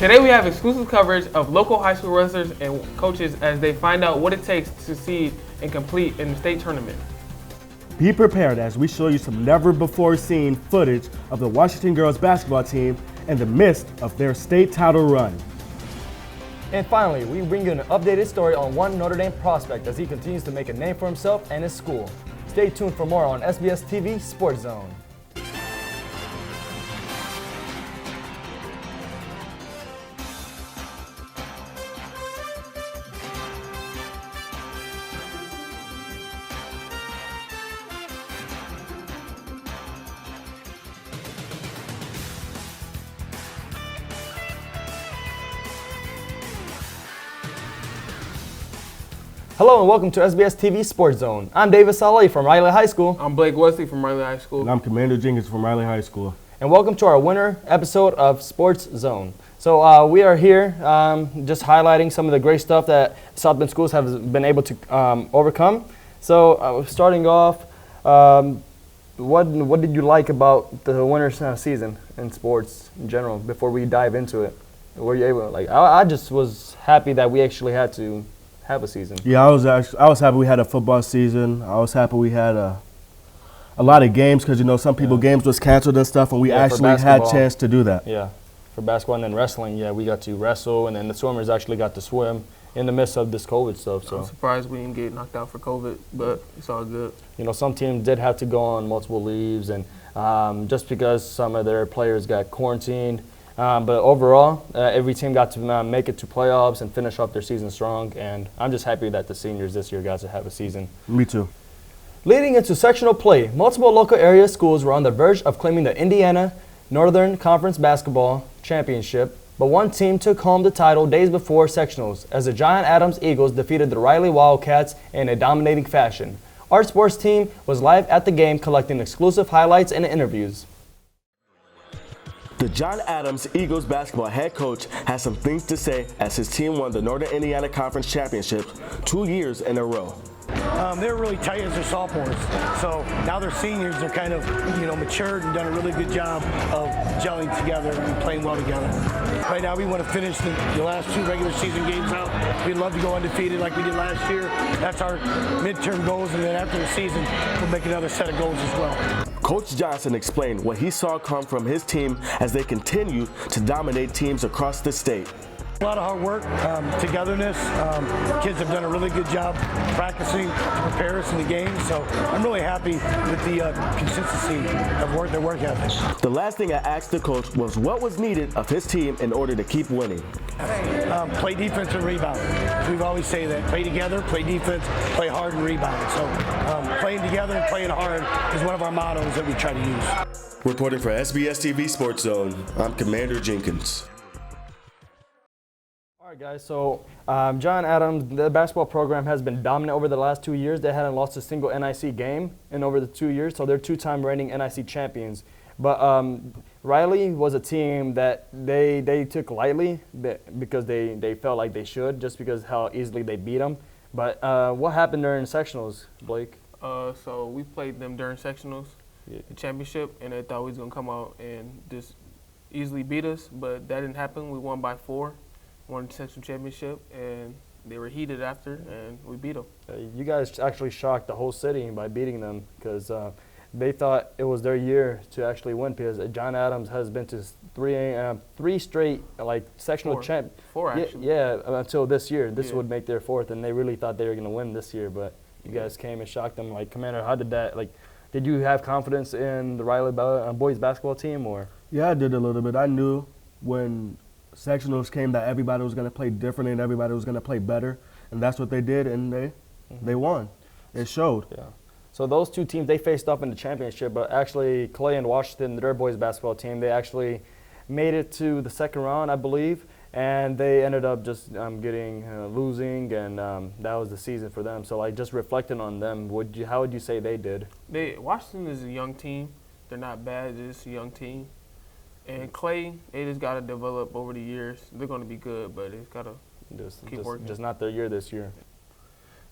Today we have exclusive coverage of local high school wrestlers and coaches as they find out what it takes to succeed and compete in the state tournament. Be prepared as we show you some never-before-seen footage of the Washington girls basketball team in the midst of their state title run. And finally, we bring you an updated story on one Notre Dame prospect as he continues to make a name for himself and his school. Stay tuned for more on SBS-TV Sports Zone. Hello and welcome to SBS-TV Sports Zone. I'm David Saleh from Riley High School. I'm Blake Wesley from Riley High School. And I'm Commander Jenkins from Riley High School. And welcome to our winter episode of Sports Zone. So we are here just highlighting some of the great stuff that South Bend schools have been able to overcome. So starting off, what did you like about the winter season in sports in general before we dive into it? Were you able, I just was happy that we actually had to have a season. Yeah, I was happy we had a football season. I was happy we had a lot of games because, you know, some people games was canceled and stuff, and we actually had a chance to do that. Yeah, for basketball and then wrestling, we got to wrestle, and then the swimmers actually got to swim in the midst of this COVID stuff. So I'm surprised we didn't get knocked out for COVID, but it's all good. You know, some teams did have to go on multiple leaves, and just because some of their players got quarantined. But overall, every team got to make it to playoffs and finish off their season strong, and I'm just happy that the seniors this year got to have a season. Me too. Leading into sectional play, multiple local area schools were on the verge of claiming the Indiana Northern Conference Basketball Championship, but one team took home the title days before sectionals as the John Adams Eagles defeated the Riley Wildcats in a dominating fashion. Our sports team was live at the game collecting exclusive highlights and interviews. The John Adams Eagles basketball head coach has some things to say as his team won the Northern Indiana Conference Championship 2 years in a row. They're really tight as their sophomores. So now they're seniors. They're kind of, matured and done a really good job of gelling together and playing well together. Right now we want to finish the last 2 regular season games out. We'd love to go undefeated like we did last year. That's our midterm goals, and then after the season, we'll make another set of goals as well. Coach Johnson explained what he saw come from his team as they continue to dominate teams across the state. A lot of hard work, togetherness. Kids have done a really good job practicing to prepare us in the game. So I'm really happy with the consistency of their work ethic. The last thing I asked the coach was what was needed of his team in order to keep winning. Play defense and rebound. We've always say that. Play together, play defense, play hard and rebound. So playing together and playing hard is one of our mottos that we try to use. Reporting for SBS-TV Sports Zone, I'm Commander Jenkins. All right, guys, so John Adams, the basketball program has been dominant over the last 2 years. They hadn't lost a single NIC game in over the 2 years, so they're 2-time reigning NIC champions. But Riley was a team that they took lightly because they felt like they should, just because how easily they beat them. But what happened during sectionals, Blake? So we played them during sectionals, the championship, and they thought we was going to come out and just easily beat us, but that didn't happen. We won by 4. Won the sectional championship, and they were heated after, and we beat them. You guys actually shocked the whole city by beating them because they thought it was their year to actually win because John Adams has been to three straight sectional champ. 4 actually. Yeah, until this year. This would make their 4th, and they really thought they were going to win this year, but you guys came and shocked them. Commander, how did that, did you have confidence in the Riley boys basketball team, or? Yeah, I did a little bit. I knew when sectionals came that everybody was going to play different and everybody was going to play better, and that's what they did, and they won. It showed. Yeah. So those 2 teams, they faced off in the championship, but actually Clay and Washington, their boys basketball team, they actually made it to the 2nd round, I believe, and they ended up just losing, and that was the season for them. So just reflecting on them, how would you say they did? Washington is a young team. They're not bad. They're just a young team. And Clay, they just got to develop over the years. They're going to be good, but it's got to keep working. Just not their year this year.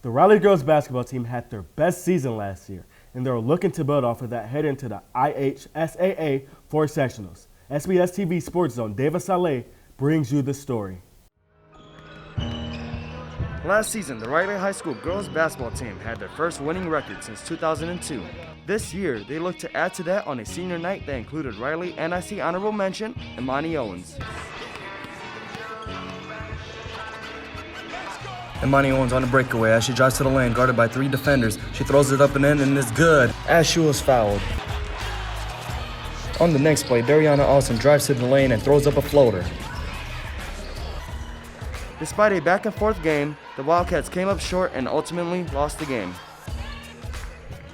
The Riley girls basketball team had their best season last year, and they're looking to build off of that head into the IHSAA 4 sectionals. SBS-TV Sports Zone, David Saleh, brings you the story. Last season, the Riley High School girls basketball team had their first winning record since 2002. This year, they look to add to that on a senior night that included Riley NIC honorable mention, Imani Owens. Imani Owens on a breakaway as she drives to the lane, guarded by 3 defenders. She throws it up and in, and it's good as she was fouled. On the next play, Dariana Austin drives to the lane and throws up a floater. Despite a back-and-forth game, the Wildcats came up short and ultimately lost the game.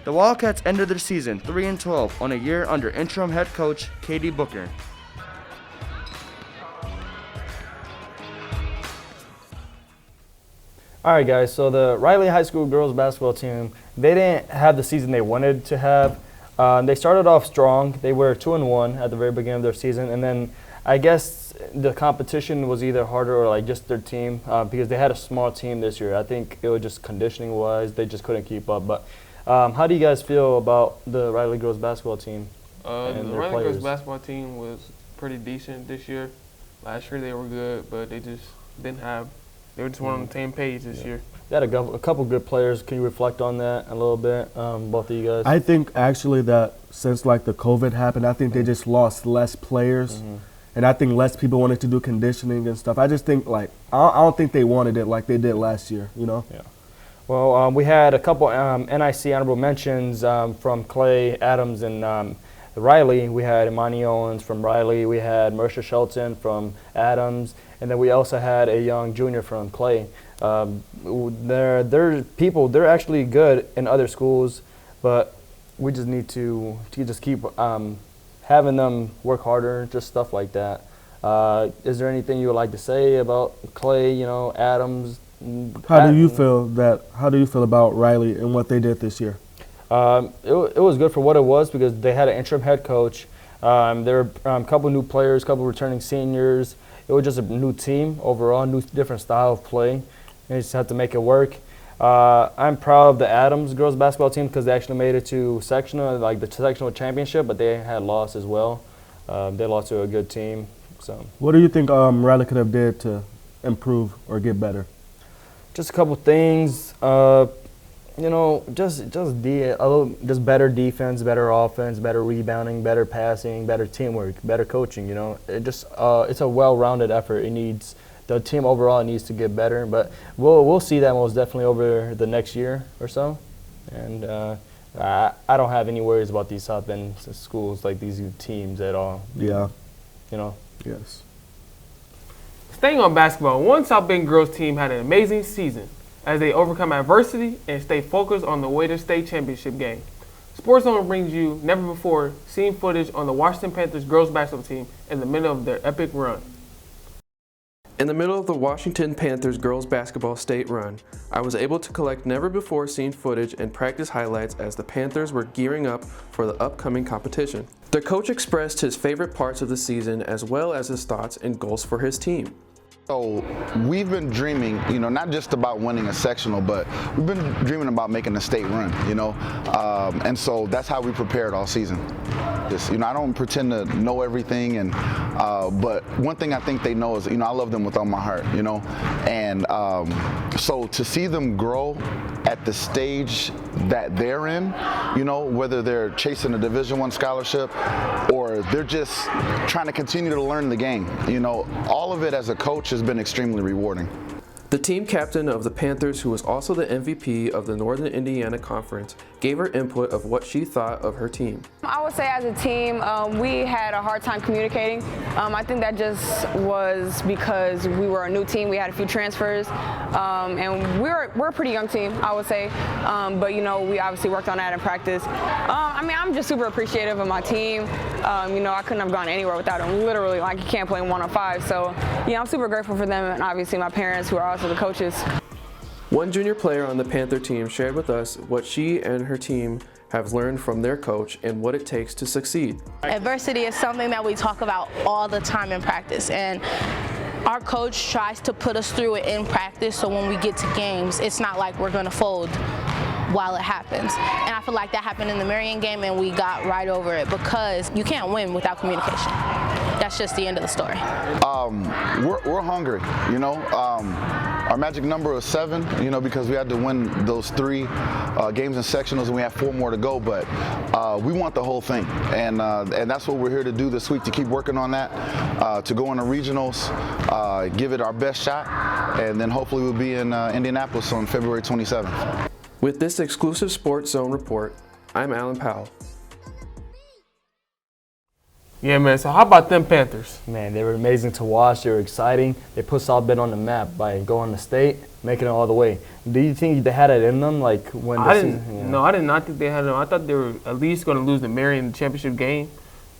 The Wildcats ended their season 3-12 on a year under interim head coach Katie Booker. All right, guys, so the Riley High School girls basketball team, they didn't have the season they wanted to have. They started off strong. They were 2-1 at the very beginning of their season, and then I guess the competition was either harder or like just their team because they had a small team this year. I think it was just conditioning-wise, they just couldn't keep up. But how do you guys feel about the Riley girls basketball team? The Riley girls basketball team was pretty decent this year. Last year they were good, but they just didn't have. They were just one on the same page this year. They had a couple good players. Can you reflect on that a little bit, both of you guys? I think actually that since like the COVID happened, I think they just lost less players. And I think less people wanted to do conditioning and stuff. I just think like, I don't think they wanted it like they did last year, you know? Yeah. Well, we had a couple NIC honorable mentions from Clay, Adams, and Riley. We had Imani Owens from Riley. We had Mercer Shelton from Adams. And then we also had a young junior from Clay. They're people, they're actually good in other schools, but we just need to just keep having them work harder, just stuff like that. Is there anything you would like to say about Clay, you know, Adams? How do you feel about Riley and what they did this year? It was good for what it was because they had an interim head coach. There were a couple new players, a couple returning seniors. It was just a new team overall, new different style of play. They just had to make it work. I'm proud of the Adams girls basketball team because they actually made it to sectional, like the sectional championship, but they had lost as well. They lost to a good team. So. What do you think Riley could have did to improve or get better? Just a couple things. You know, just better defense, better offense, better rebounding, better passing, better teamwork, better coaching. You know, it's a well-rounded effort. The team overall needs to get better, but we'll see that most definitely over the next year or so. And I don't have any worries about these South Bend schools, like these teams at all. Yeah. You know. Yes. Staying on basketball, one South Bend girls team had an amazing season as they overcome adversity and stay focused on the way to state championship game. SportsZone brings you never-before-seen footage on the Washington Panthers girls basketball team in the middle of their epic run. In the middle of the Washington Panthers girls basketball state run, I was able to collect never-before-seen footage and practice highlights as the Panthers were gearing up for the upcoming competition. The coach expressed his favorite parts of the season as well as his thoughts and goals for his team. So we've been dreaming, you know, not just about winning a sectional, but we've been dreaming about making a state run, you know, and so that's how we prepared all season. Just, you know, I don't pretend to know everything, and but one thing I think they know is, you know, I love them with all my heart, you know, and so to see them grow at the stage that they're in, you know, whether they're chasing a Division I scholarship or they're just trying to continue to learn the game, you know, all of it as a coach has been extremely rewarding. The team captain of the Panthers, who was also the MVP of the Northern Indiana Conference, gave her input of what she thought of her team. I would say as a team, we had a hard time communicating. I think that just was because we were a new team. We had a few transfers, and we're a pretty young team, I would say. But, you know, we obviously worked on that in practice. I mean, I'm just super appreciative of my team. You know, I couldn't have gone anywhere without them, literally. Like, you can't play 1-on-5. So, yeah, I'm super grateful for them and obviously my parents who are also the coaches. One junior player on the Panther team shared with us what she and her team have learned from their coach and what it takes to succeed. Adversity is something that we talk about all the time in practice, and our coach tries to put us through it in practice, so when we get to games, it's not like we're going to fold while it happens. And I feel like that happened in the Marion game, and we got right over it because you can't win without communication. that's just the end of the story. We're hungry, you know. Our magic number is 7, you know, because we had to win those 3 games in sectionals and we have 4 more to go. But we want the whole thing, and that's what we're here to do this week, to keep working on that, to go into regionals, give it our best shot, and then hopefully we'll be in Indianapolis on February 27th. With this exclusive Sports Zone report, I'm Alan Powell. Yeah, man. So how about them Panthers? Man, they were amazing to watch. They were exciting. They put South Bend on the map by going to state, making it all the way. Do you think they had it in them? Like when I did not think they had it. I thought they were at least going to lose the Marion championship game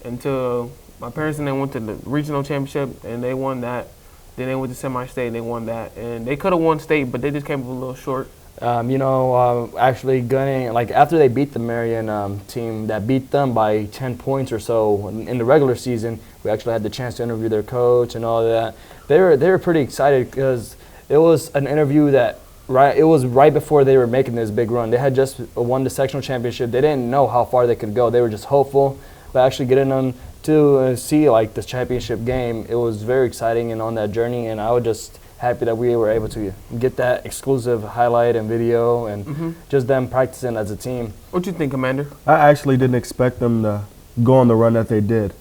until my parents and they went to the regional championship and they won that. Then they went to semi-state and they won that. And they could have won state, but they just came up a little short. Actually gunning, like after they beat the Marion team that beat them by 10 points or so in the regular season, we actually had the chance to interview their coach and all of that. They were pretty excited because it was an interview that it was right before they were making this big run. They had just won the sectional championship. They didn't know how far they could go. They were just hopeful, but actually getting them to see like this championship game, it was very exciting and on that journey. And I was just happy that we were able to get that exclusive highlight and video and just them practicing as a team. What you think, Commander? I actually didn't expect them to go on the run that they did,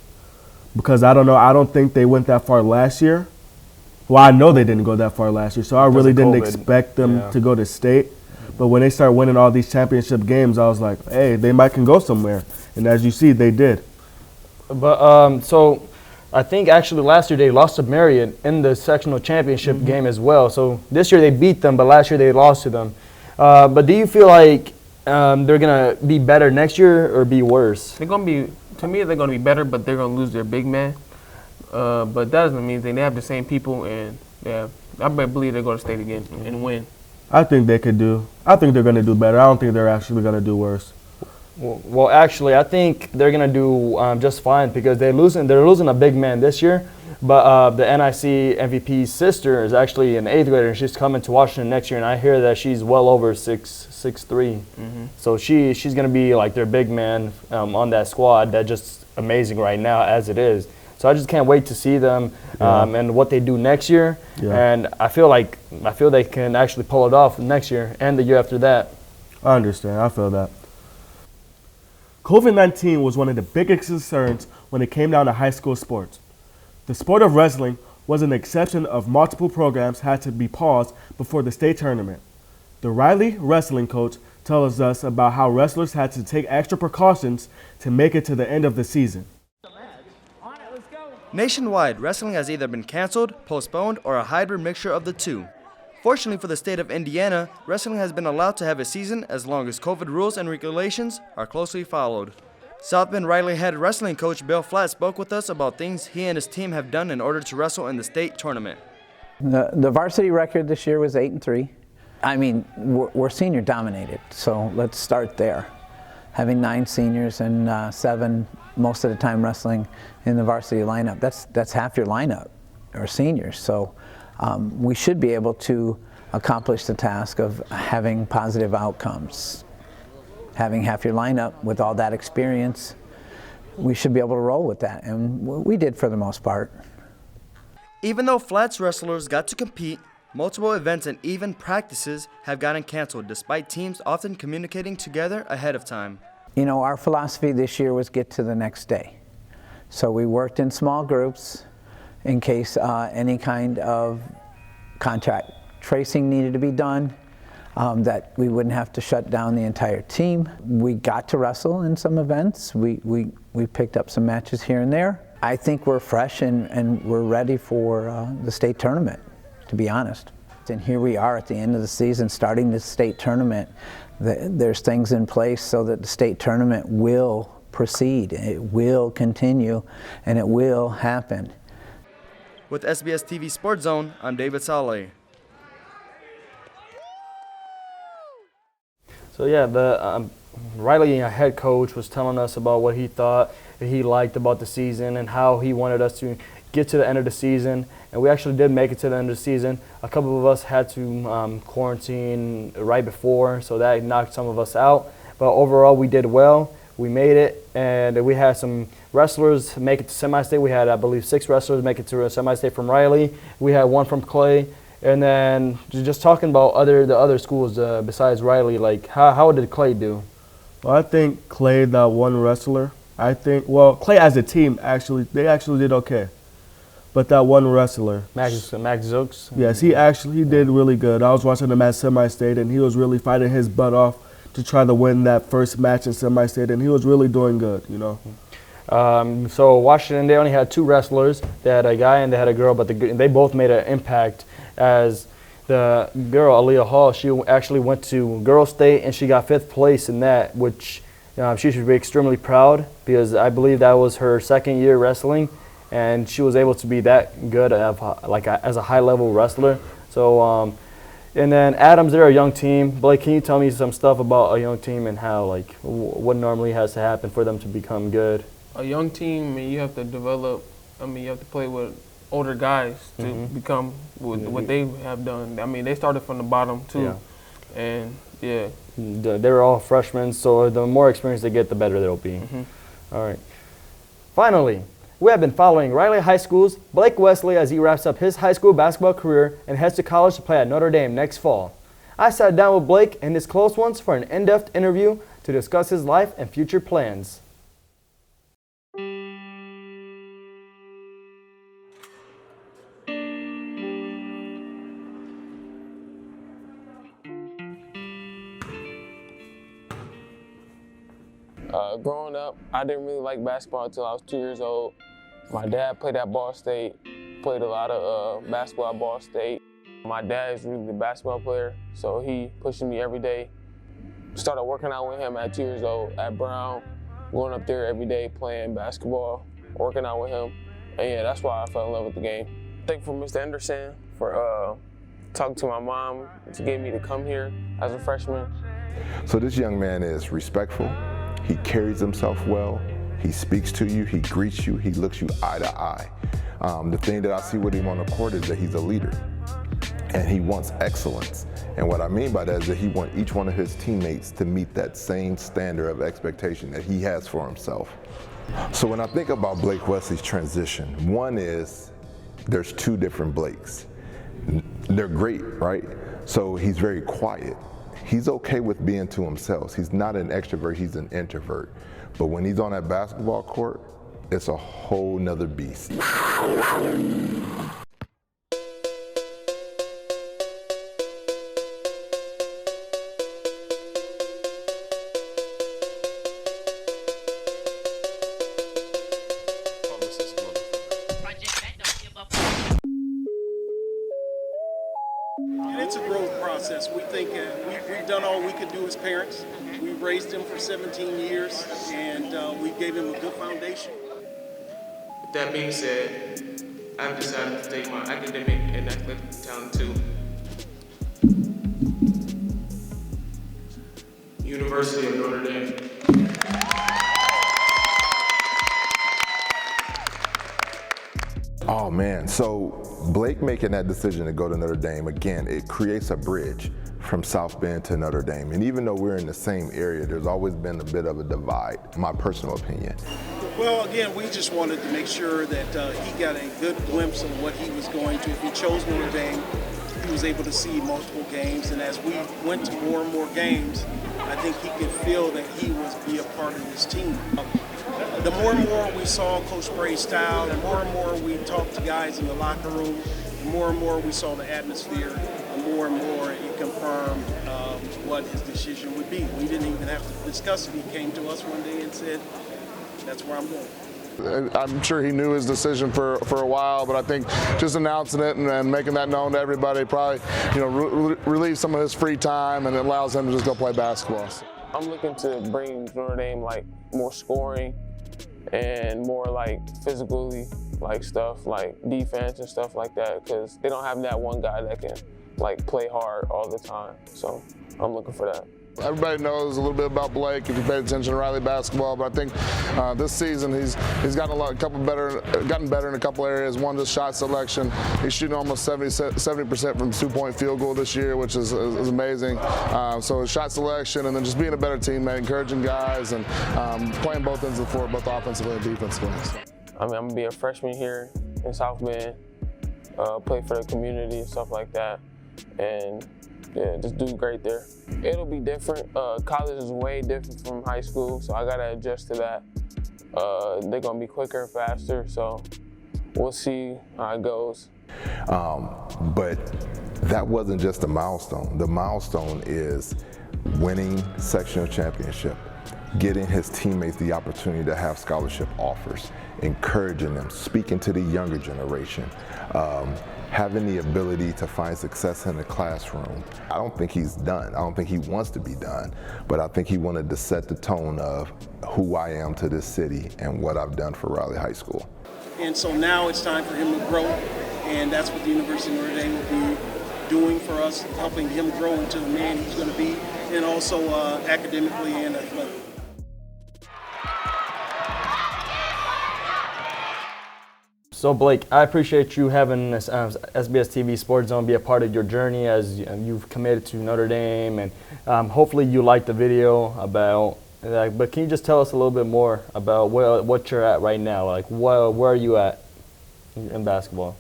because I don't know. I don't think they went that far last year. Well, I know they didn't go that far last year, so I really didn't expect them to go to state. But when they started winning all these championship games, I was like, hey, they might can go somewhere. And as you see, they did. But so I think actually last year they lost to Marion in the sectional championship game as well. So this year they beat them, but last year they lost to them. But do you feel like they're going to be better next year or be worse? They're going to be, to me, they're going to be better, but they're going to lose their big man. But that doesn't mean they have the same people, and I believe they're going to state again and win. I think they could do. I think they're going to do better. I don't think they're actually going to do worse. Well, actually, I think they're gonna do just fine because they're losing a big man this year. But the NIC MVP's sister is actually an 8th grader, and she's coming to Washington next year. And I hear that she's well over 6'3". So she's gonna be like their big man on that squad. That's just amazing right now as it is. So I just can't wait to see them and what they do next year. And I feel they can actually pull it off next year and the year after that. I understand. I feel that. COVID-19 was one of the biggest concerns when it came down to high school sports. The sport of wrestling was an exception of multiple programs had to be paused before the state tournament. The Riley wrestling coach tells us about how wrestlers had to take extra precautions to make it to the end of the season. Nationwide, wrestling has either been canceled, postponed, or a hybrid mixture of the two. Fortunately for the state of Indiana, wrestling has been allowed to have a season as long as COVID rules and regulations are closely followed. South Bend Riley head wrestling coach Bill Flatt spoke with us about things he and his team have done in order to wrestle in the state tournament. The varsity record this year was 8-3. I mean, we're senior dominated, so let's start there. Having 9 seniors and 7 most of the time wrestling in the varsity lineup, that's half your lineup are seniors. So we should be able to accomplish the task of having positive outcomes. Having half your lineup with all that experience, we should be able to roll with that, and we did for the most part. Even though Flatt's wrestlers got to compete, multiple events and even practices have gotten canceled despite teams often communicating together ahead of time. You know, our philosophy this year was get to the next day. So we worked in small groups in case any kind of contact tracing needed to be done, that we wouldn't have to shut down the entire team. We got to wrestle in some events. We picked up some matches here and there. I think we're fresh and we're ready for the state tournament, to be honest. And here we are at the end of the season, starting the state tournament. There's things in place so that the state tournament will proceed, it will continue, and it will happen. With SBS-TV Sports Zone, I'm David Saleh. So yeah, the Riley head coach was telling us about what he thought that he liked about the season and how he wanted us to get to the end of the season. And we actually did make it to the end of the season. A couple of us had to quarantine right before, so that knocked some of us out. But overall, we did well. we made it, and we had some wrestlers make it to semi-state. We had, I believe, 6 wrestlers make it to a semi-state from Riley. We had 1 from Clay. And then just talking about the other schools besides Riley, like how did Clay do? Well, I think Clay, that one wrestler, Clay as a team, they actually did okay. But that one wrestler, Max Zooks? Yes, he did really good. I was watching him at semi-state, and he was really fighting his butt off to try to win that first match in semi-state, and he was really doing good, you know. So Washington, they only had 2 wrestlers. They had a guy and they had a girl, but they both made an impact. As the girl, Aaliyah Hall, she actually went to girls state and she got 5th place in that, which she should be extremely proud, because I believe that was her 2nd year wrestling, and she was able to be that good as a high-level wrestler. So, and then Adams, they're a young team. Blake, can you tell me some stuff about a young team and how, what normally has to happen for them to become good? A young team, you have to develop. You have to play with older guys to become what they have done. They started from the bottom too, and they're all freshmen. So the more experience they get, the better they'll be. All right. Finally, we have been following Riley High School's Blake Wesley as he wraps up his high school basketball career and heads to college to play at Notre Dame next fall. I sat down with Blake and his close ones for an in-depth interview to discuss his life and future plans. Growing up, I didn't really like basketball until I was 2 years old. My dad played at Ball State, played a lot of basketball at Ball State. My dad is really the basketball player, so he pushing me every day. Started working out with him at 2 years old at Brown, going up there every day playing basketball, working out with him. And that's why I fell in love with the game. Thankful for Mr. Anderson for talking to my mom to get me to come here as a freshman. So this young man is respectful. He carries himself well. He speaks to you, he greets you, he looks you eye to eye. The thing that I see with him on the court is that he's a leader and he wants excellence. And what I mean by that is that he wants each one of his teammates to meet that same standard of expectation that he has for himself. So when I think about Blake Wesley's transition, one is there's 2 different Blakes. They're great, right? So he's very quiet. He's okay with being to himself. He's not an extrovert, he's an introvert. But when he's on that basketball court, it's a whole nother beast. And it's a growth process. We think we've done all we could do as parents. We raised him for 17 years, and we gave him a good foundation. With that being said, I've decided to take my academic and athletic talent to University of Notre Dame. Oh man, so Blake making that decision to go to Notre Dame, again, it creates a bridge from South Bend to Notre Dame. And even though we're in the same area, there's always been a bit of a divide, in my personal opinion. Well, again, we just wanted to make sure that he got a good glimpse of what he was going to. If he chose Notre Dame, he was able to see multiple games. And as we went to more and more games, I think he could feel that he was be a part of this team. The more and more we saw Coach Bray's style, the more and more we talked to guys in the locker room, the more and more we saw the atmosphere, the more and more it confirmed what his decision would be. We didn't even have to discuss it. He came to us one day and said, that's where I'm going. I'm sure he knew his decision for a while, but I think just announcing it and making that known to everybody probably, relieves some of his free time and it allows him to just go play basketball. I'm looking to bring Notre Dame more scoring and more physically stuff like defense and stuff like that, because they don't have that one guy that can play hard all the time. So I'm looking for that. Everybody knows a little bit about Blake if you pay attention to Riley basketball, but I think this season he's gotten gotten better in a couple areas. One, just shot selection. He's shooting almost 70% from 2-point field goal this year, which is amazing. So his shot selection, and then just being a better teammate, encouraging guys, and playing both ends of the floor, both offensively and defensively. I mean, I'm gonna be a freshman here in South Bend, play for the community and stuff like that, and yeah, just do great there. It'll be different. College is way different from high school, so I gotta adjust to that. They're gonna be quicker, faster, so we'll see how it goes. But that wasn't just a milestone. The milestone is winning sectional championship, getting his teammates the opportunity to have scholarship offers, encouraging them, speaking to the younger generation, having the ability to find success in the classroom. I don't think he's done. I don't think he wants to be done, but I think he wanted to set the tone of who I am to this city and what I've done for Raleigh High School. And so now it's time for him to grow, and that's what the University of Notre Dame will be doing for us, helping him grow into the man he's going to be, and also academically and athletically. So Blake, I appreciate you having this SBS-TV Sports Zone be a part of your journey as you've committed to Notre Dame, and hopefully you liked the video about that. But can you just tell us a little bit more about what you're at right now? Like, where are you at in basketball?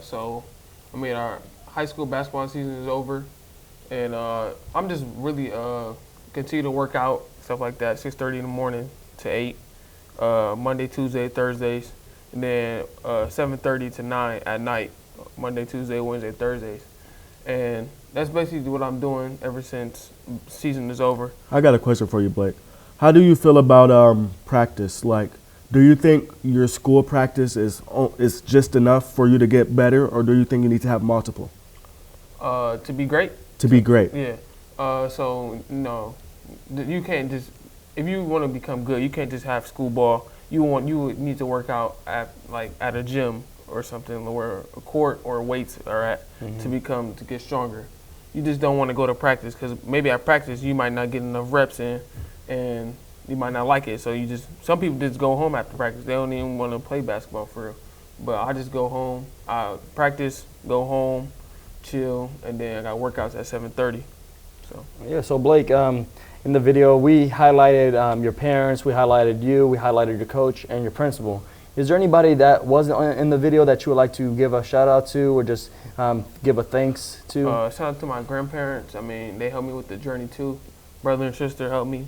So, I mean, our high school basketball season is over, and I'm just really continue to work out, stuff like that, 6:30 in the morning to 8, Monday, Tuesday, Thursdays. And then 7:30 to 9 at night, Monday, Tuesday, Wednesday, Thursdays. And that's basically what I'm doing ever since season is over. I got a question for you, Blake. How do you feel about practice? Like, do you think your school practice is just enough for you to get better, or do you think you need to have multiple? To be great. To be great. Yeah. So, no, you can't just, if you want to become good, you can't just have school ball. You would need to work out at a gym or something where a court or weights are at to get stronger. You just don't want to go to practice because maybe at practice you might not get enough reps in, and you might not like it. So some people just go home after practice. They don't even want to play basketball for real. But I just go home, practice, go home, chill, and then I got workouts at 7:30. So yeah. So Blake. In the video, we highlighted your parents, we highlighted you, we highlighted your coach and your principal. Is there anybody that wasn't in the video that you would like to give a shout out to, or just give a thanks to? Shout out to my grandparents. I mean, they helped me with the journey too. Brother and sister helped me.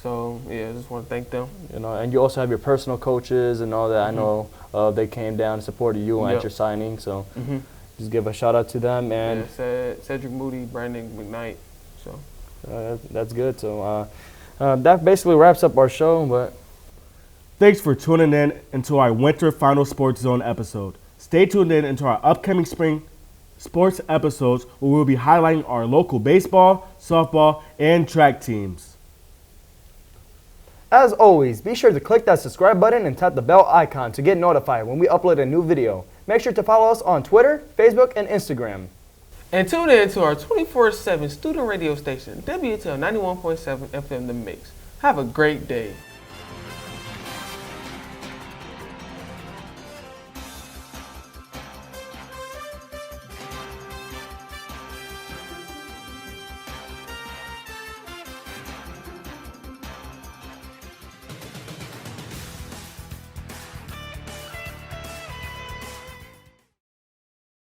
So yeah, I just want to thank them. You know, and you also have your personal coaches and all that. I know they came down and supported you at your signing. So just give a shout out to them. And yeah, Cedric Moody, Brandon McKnight. So. That's good. So that basically wraps up our show. But thanks for tuning in into our winter final Sports Zone episode. Stay tuned in into our upcoming spring sports episodes where we'll be highlighting our local baseball, softball, and track teams. As always, be sure to click that subscribe button and tap the bell icon to get notified when we upload a new video. Make sure to follow us on Twitter, Facebook, and Instagram. And tune in to our 24/7 student radio station, WTL 91.7 FM The Mix. Have a great day.